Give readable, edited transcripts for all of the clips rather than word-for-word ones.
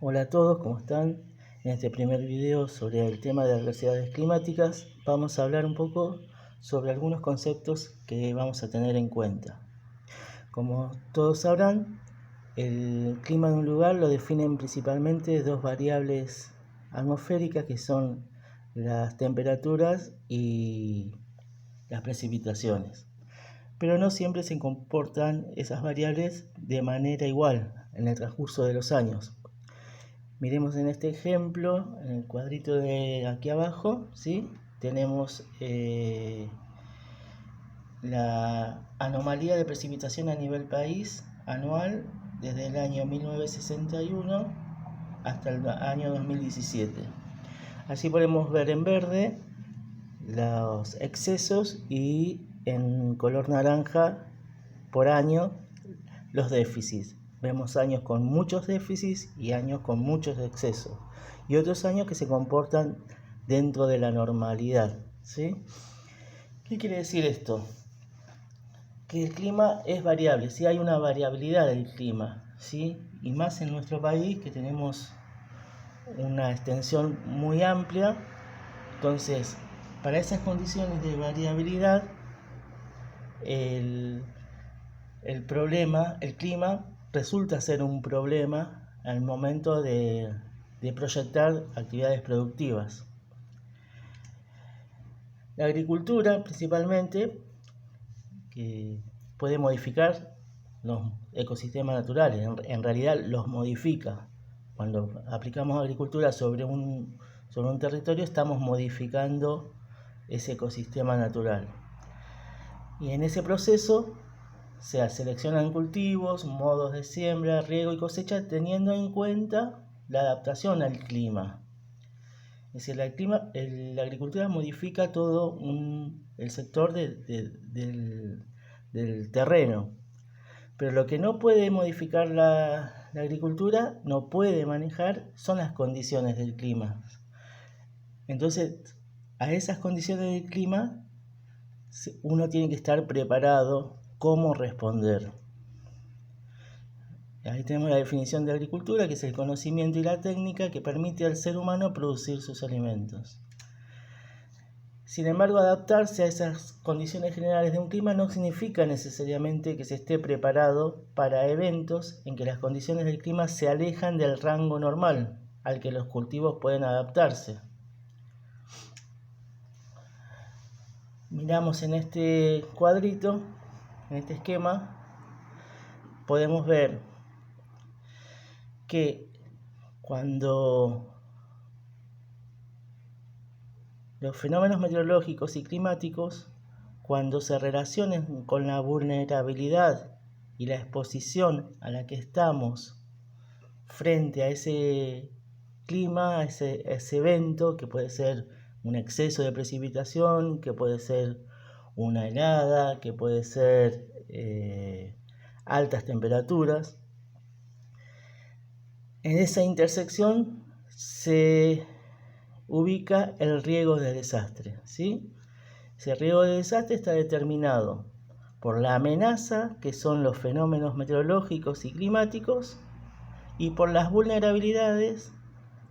Hola a todos, ¿cómo están? En este primer video sobre el tema de adversidades climáticas vamos a hablar un poco sobre algunos conceptos que vamos a tener en cuenta. Como todos sabrán, el clima de un lugar lo definen principalmente dos variables atmosféricas que son las temperaturas y las precipitaciones. Pero no siempre se comportan esas variables de manera igual en el transcurso de los años. Miremos en este ejemplo, en el cuadrito de aquí abajo, ¿sí? Tenemos la anomalía de precipitación a nivel país anual desde el año 1961 hasta el año 2017. Así podemos ver en verde los excesos y en color naranja por año los déficits. Vemos años con muchos déficits y años con muchos excesos. Y otros años que se comportan dentro de la normalidad, ¿sí? ¿Qué quiere decir esto? Que el clima es variable, ¿sí? Hay una variabilidad del clima, ¿sí? Y más en nuestro país, que tenemos una extensión muy amplia. Entonces, para esas condiciones de variabilidad, el clima resulta ser un problema al momento de proyectar actividades productivas. La agricultura principalmente, que puede modificar los ecosistemas naturales, en realidad los modifica. Cuando aplicamos agricultura sobre un territorio, estamos modificando ese ecosistema natural. Y en ese proceso se seleccionan cultivos, modos de siembra, riego y cosecha teniendo en cuenta la adaptación al clima. Es decir, la agricultura modifica todo el sector del terreno. Pero lo que no puede modificar la agricultura, no puede manejar, son las condiciones del clima. Entonces, a esas condiciones del clima, uno tiene que estar preparado cómo responder. Ahí tenemos la definición de agricultura, que es el conocimiento y la técnica que permite al ser humano producir sus alimentos. Sin embargo, adaptarse a esas condiciones generales de un clima no significa necesariamente que se esté preparado para eventos en que las condiciones del clima se alejan del rango normal al que los cultivos pueden adaptarse. Miramos en este cuadrito, en este esquema, podemos ver que cuando los fenómenos meteorológicos y climáticos, cuando se relacionen con la vulnerabilidad y la exposición a la que estamos frente a ese clima, a ese evento, que puede ser un exceso de precipitación, que puede ser una helada, que puede ser altas temperaturas. En esa intersección se ubica el riesgo de desastre, ¿sí? Ese riesgo de desastre está determinado por la amenaza, que son los fenómenos meteorológicos y climáticos, y por las vulnerabilidades,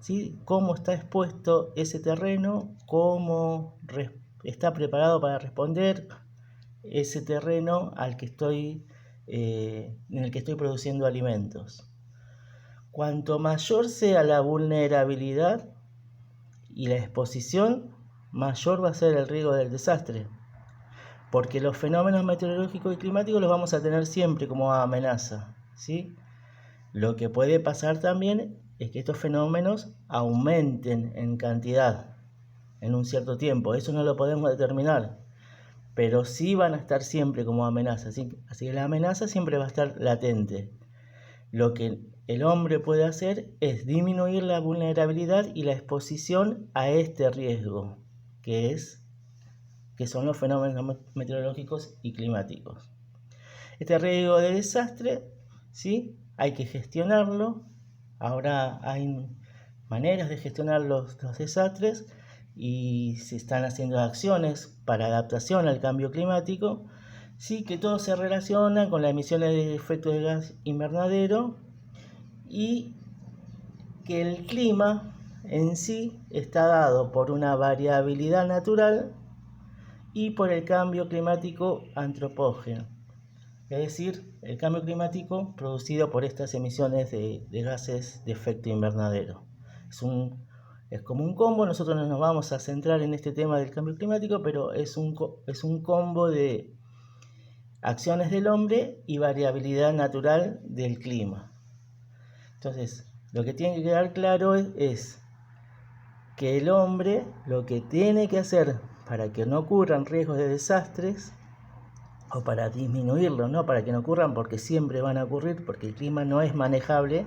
¿sí? Cómo está expuesto ese terreno, cómo está preparado para responder ese terreno en el que estoy produciendo alimentos. Cuanto mayor sea la vulnerabilidad y la exposición, mayor va a ser el riesgo del desastre, porque los fenómenos meteorológicos y climáticos los vamos a tener siempre como amenaza, ¿sí? Lo que puede pasar también es que estos fenómenos aumenten en cantidad en un cierto tiempo, eso no lo podemos determinar, pero sí van a estar siempre como amenaza, así que la amenaza siempre va a estar latente. Lo que el hombre puede hacer es disminuir la vulnerabilidad y la exposición a este riesgo, que son los fenómenos meteorológicos y climáticos. Este riesgo de desastre, ¿sí? Hay que gestionarlo. Ahora hay maneras de gestionar los desastres y se están haciendo acciones para adaptación al cambio climático, sí, que todo se relaciona con las emisiones de efecto de gas invernadero y que el clima en sí está dado por una variabilidad natural y por el cambio climático antropógeno, es decir, el cambio climático producido por estas emisiones de gases de efecto invernadero. Es como un combo. Nosotros no nos vamos a centrar en este tema del cambio climático, pero es un combo de acciones del hombre y variabilidad natural del clima. Entonces, lo que tiene que quedar claro es que el hombre lo que tiene que hacer para que no ocurran riesgos de desastres, o para disminuirlos, no para que no ocurran, porque siempre van a ocurrir, porque el clima no es manejable,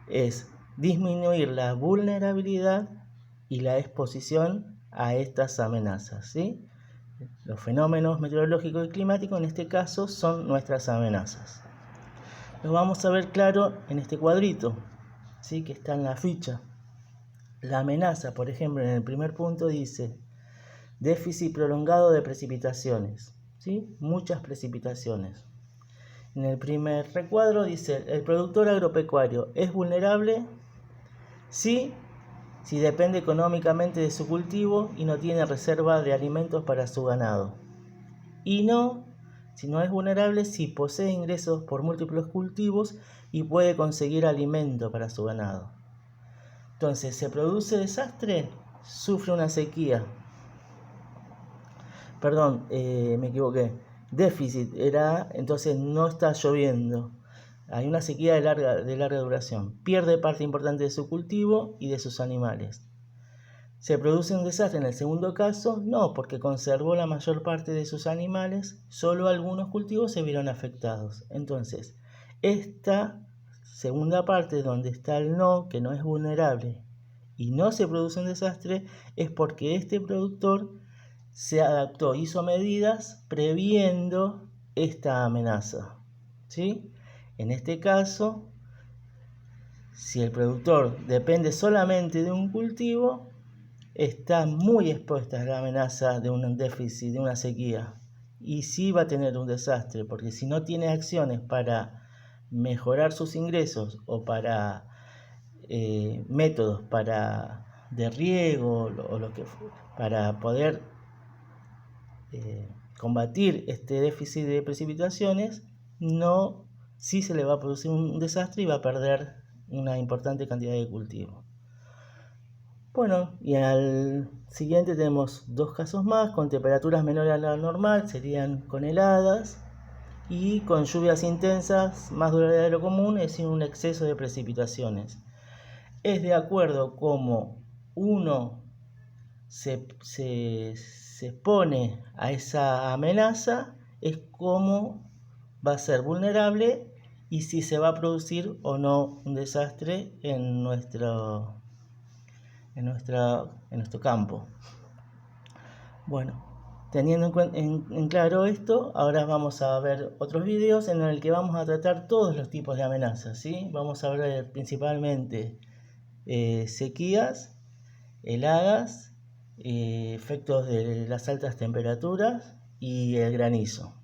es disminuir la vulnerabilidad y la exposición a estas amenazas, ¿sí? Los fenómenos meteorológicos y climáticos en este caso son nuestras amenazas. Lo vamos a ver claro en este cuadrito, ¿sí? Que está en la ficha. La amenaza, por ejemplo, en el primer punto dice déficit prolongado de precipitaciones, ¿sí? Muchas precipitaciones. En el primer recuadro dice el productor agropecuario es vulnerable si depende económicamente de su cultivo y no tiene reserva de alimentos para su ganado. Y no, si no es vulnerable si posee ingresos por múltiples cultivos y puede conseguir alimento para su ganado. Entonces, ¿se produce desastre? Sufre una sequía. Perdón, me equivoqué. Déficit era, entonces no está lloviendo. Hay una sequía de larga duración. Pierde parte importante de su cultivo y de sus animales. ¿Se produce un desastre en el segundo caso? No, porque conservó la mayor parte de sus animales, solo algunos cultivos se vieron afectados. Entonces, esta segunda parte donde está el no, que no es vulnerable, y no se produce un desastre, es porque este productor se adaptó, hizo medidas previendo esta amenaza, ¿sí? En este caso, si el productor depende solamente de un cultivo, está muy expuesta a la amenaza de un déficit, de una sequía, y sí va a tener un desastre, porque si no tiene acciones para mejorar sus ingresos o para métodos de riego o lo que para poder combatir este déficit de precipitaciones, sí se le va a producir un desastre y va a perder una importante cantidad de cultivo. Bueno, y al siguiente tenemos dos casos más con temperaturas menores a la normal, serían con heladas, y con lluvias intensas más duraderas de lo común, es decir, un exceso de precipitaciones. Es de acuerdo como uno se expone a esa amenaza, es como va a ser vulnerable y si se va a producir o no un desastre en nuestro campo. Bueno, teniendo en claro esto, ahora vamos a ver otros videos en el que vamos a tratar todos los tipos de amenazas, ¿sí? Vamos a ver principalmente sequías, heladas, efectos de las altas temperaturas y el granizo.